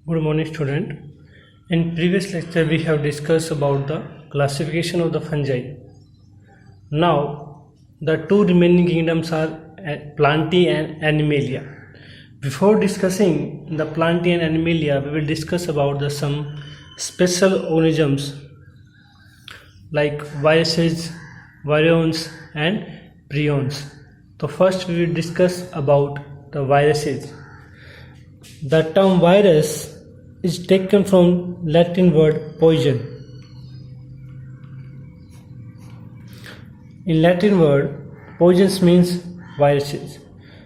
Good morning, student. In previous lecture, we have discussed about the classification of the fungi. Now, the two remaining kingdoms are Plantae and Animalia. Before discussing the Plantae and Animalia, we will discuss about the some special organisms like viruses, virions, and prions. So first, we will discuss about the viruses. The term virus is taken from Latin word poison. In Latin word, poison means viruses.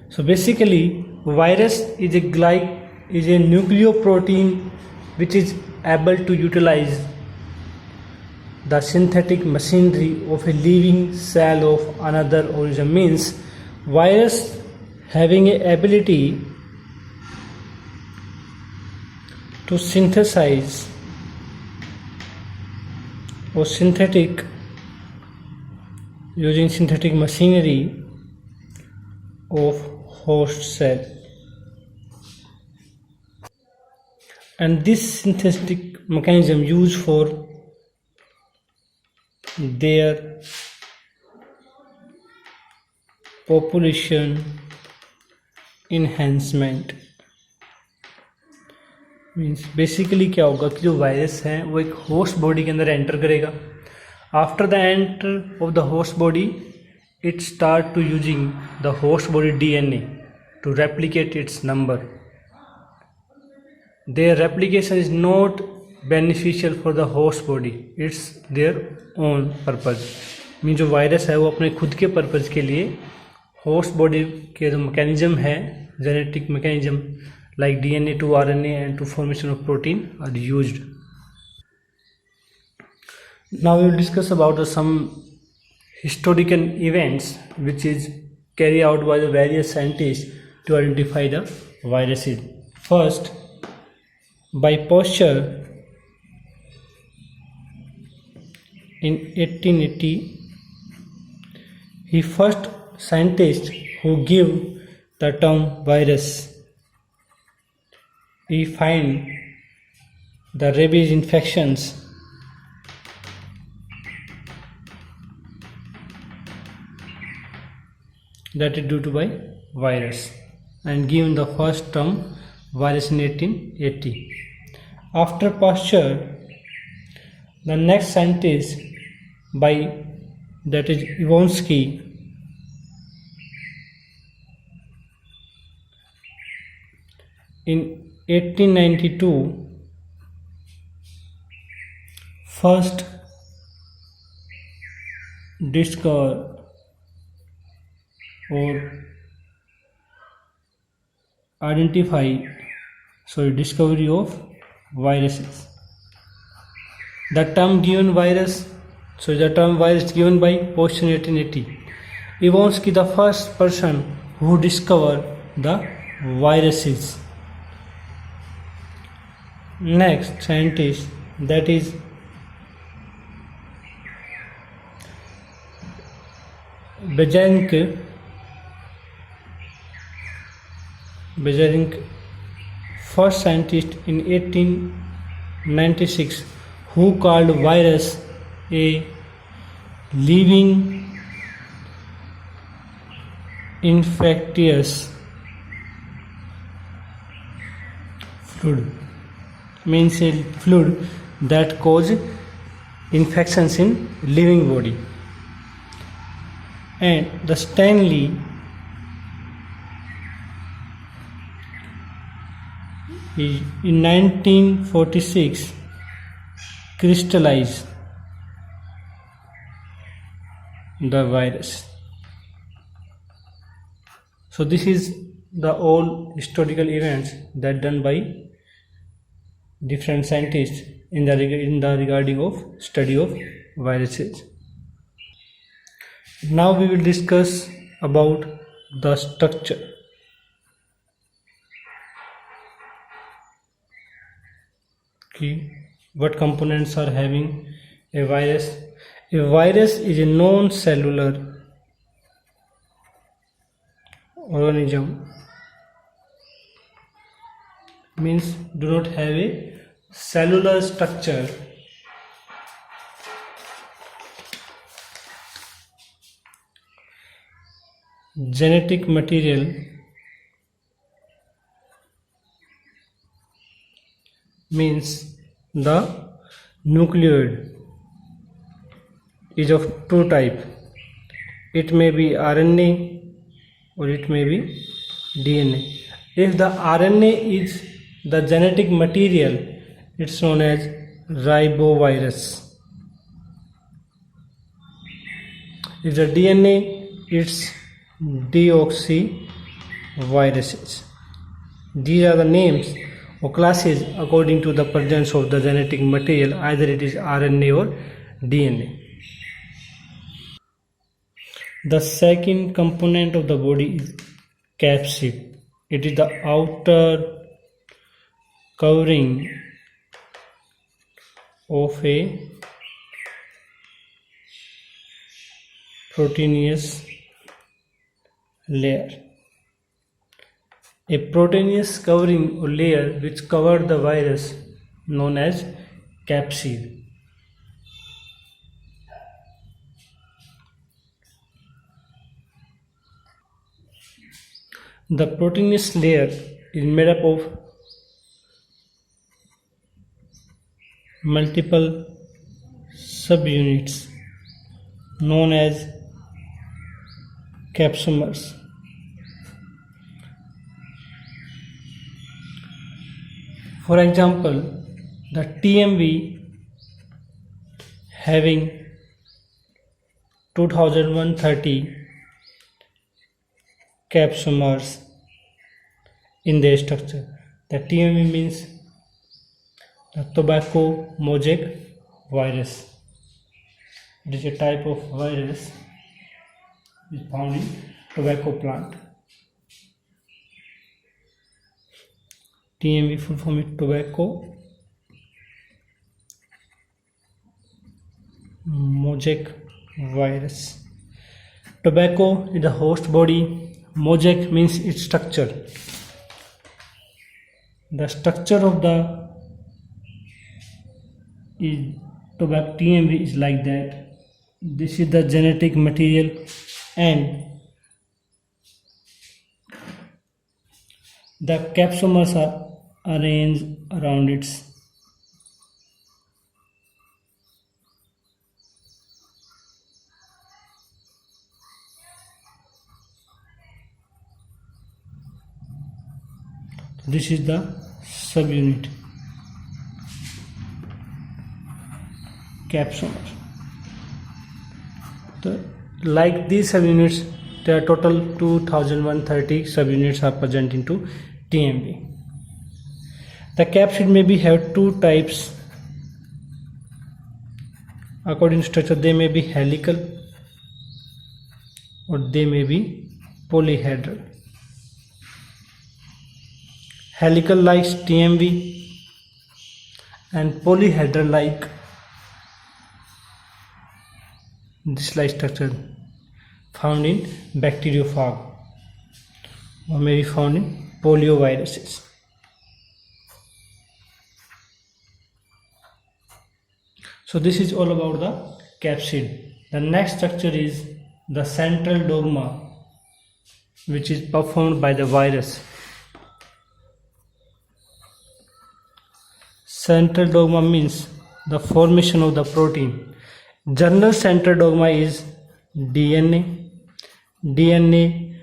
So basically, virus is a nucleoprotein which is able to utilize the synthetic machinery of a living cell of another organism. Means virus having a ability to synthesize or using synthetic machinery of host cell, and this synthetic mechanism used for their population enhancement. Means basically क्या होगा कि जो virus है वो एक host body के अंदर enter करेगा. After the enter of the host body it start to using the host body DNA to replicate its number. Their replication is not beneficial for the host body, it's their own purpose. Mean जो virus है वो अपने खुद के purpose के लिए host body के जो मैकेनिज्म है, genetic mechanism like DNA to RNA and to formation of protein are used. Now we will discuss about some historical events which is carried out by the various scientists to identify the viruses. First, by Pasteur in 1880, he first scientist who give the term virus. We find the rabies infections that is due to by virus and given the first term virus in 1880. After Pasteur, the next scientist by that is Ivansky in 1892 first discovery of viruses. The term given virus, the term virus given by Pasteur in 1880. Ivansky the first person who discovered the viruses. Next scientist that is Beijerinck, first scientist in 1896 who called virus a living infectious fluid. Means a fluid that cause infections in living body. And the Stanley in 1946 crystallized the virus. So this is the all historical events that done by different scientists in the regarding of study of viruses. Now we will discuss about the structure. What components are having a virus? A virus is a non-cellular organism means do not have a cellular structure. Genetic material means the nucleoid is of two type. It may be RNA or it may be DNA. If the RNA is the genetic material, it's known as ribovirus. If the DNA, it's deoxyviruses. These are the names or classes according to the presence of the genetic material, either it is RNA or DNA. The second component of the body is capsid. It is the outer covering of a proteinous layer. A proteinous covering or layer which covered the virus known as capsid. The proteinous layer is made up of multiple subunits known as capsomers. For example, the TMV having 2130 capsomers in their structure. The TMV means the tobacco mosaic virus. It is a type of virus is found in tobacco plant. TMV full form is tobacco mosaic virus. Tobacco is the host body. Mosaic means its structure. The structure of the tobacco TMV is like that. This is the genetic material and the capsomers are arranged around its this is the subunit capsomer. Like these subunits, there are total 2130 subunits are present into TMV. The capsid may be have two types. According to structure, they may be helical or they may be polyhedral. Helical like TMV and polyhedral like this like structure found in bacteriophage or may be found in polioviruses. So this is all about the capsid. The next structure is the central dogma, which is performed by the virus. Central dogma means the formation of the protein. General central dogma is DNA. DNA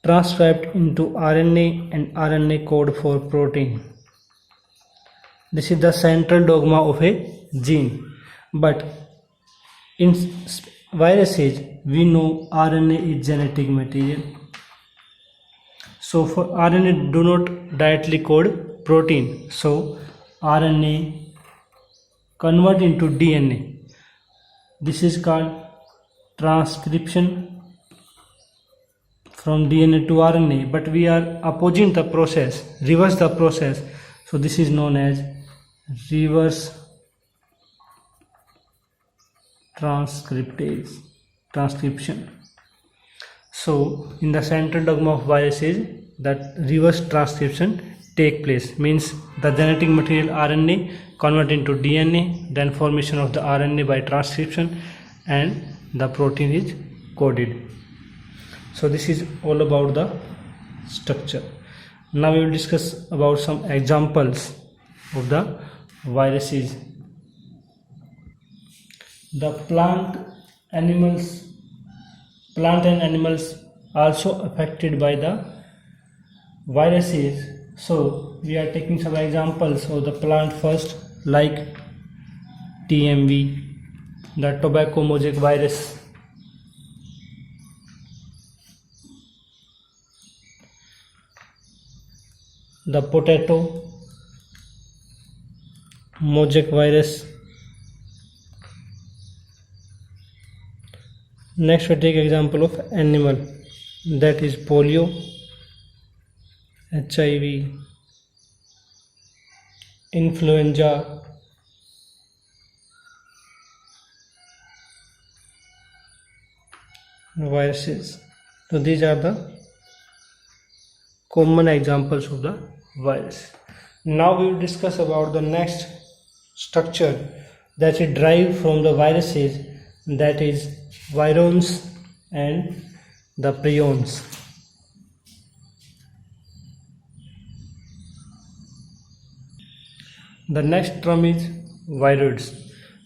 transcribed into RNA and RNA code for protein. This is the central dogma of a gene. But in viruses, we know RNA is genetic material. So for RNA do not directly code protein. So RNA convert into DNA. This is called transcription from DNA to RNA, but we are opposing the process, reverse the process. So this is known as reverse transcription. So in the central dogma of viruses, that reverse transcription take place, means the genetic material RNA convert into DNA, then formation of the RNA by transcription, and the protein is coded. So this is all about the structure. Now we will discuss about some examples of the viruses. The plant and animals also affected by the viruses. So we are taking some examples of the plant first, like TMV, the tobacco mosaic virus, the potato mosaic virus. Next we take example of animal, that is polio, HIV, influenza, viruses. So these are the common examples of the virus. Now we will discuss about the next structure that is derived from the viruses, that is virions and the prions. The next term is viroids.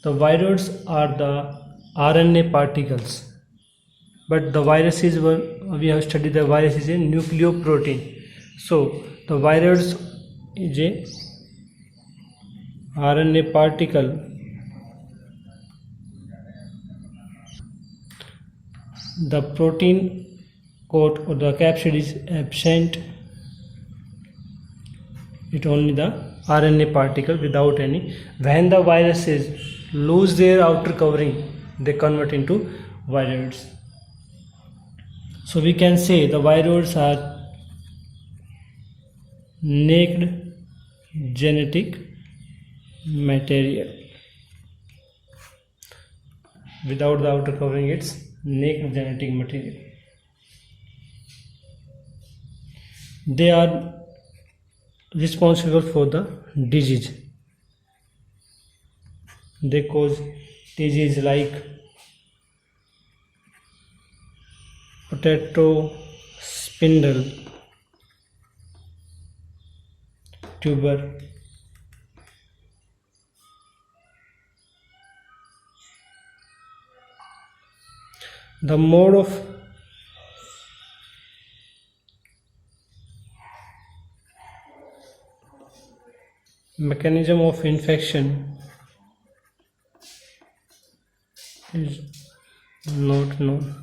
The viroids are the RNA particles, but the viruses we have studied the virus is a nucleoprotein. So the viroids is a RNA particle the protein coat or the capsid is absent, it only the RNA particle without any. When the viruses lose their outer covering, they convert into viroids. So we can say the viroids are naked genetic material. Without the outer covering, it's naked genetic material. They are responsible for the disease. They cause disease like potato spindle, tuber, the mode of mechanism of infection is not known.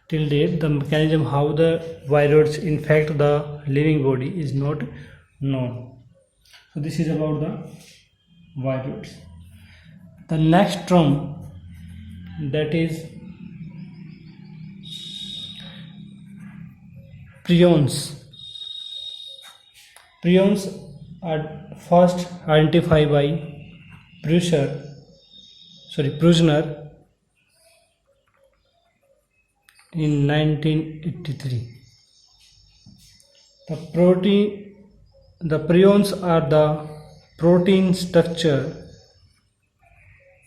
Till date, the mechanism how the viruses infect the living body is not known. So this is about the viruses. The next term, that is prions. Prions are first identified by Prusner in 1983. The prions are the protein structure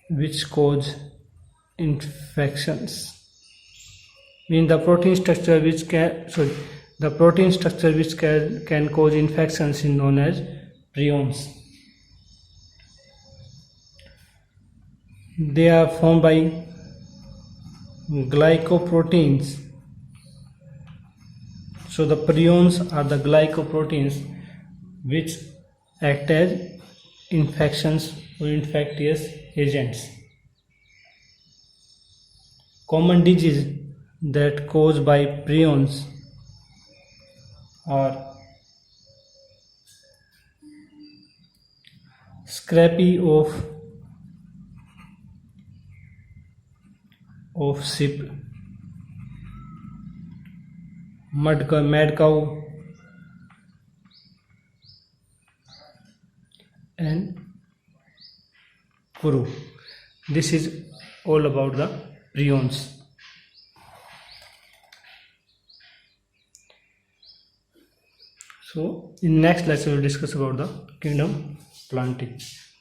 which cause infections. Mean the protein structure which can cause infections is known as prions. They are formed by glycoproteins. So the prions are the glycoproteins which act as infections or infectious agents. Common diseases that caused by prions are scrapie of sheep, mad cow, and kuru. This is all about the prions. So in next lesson we will discuss about the kingdom Plantae.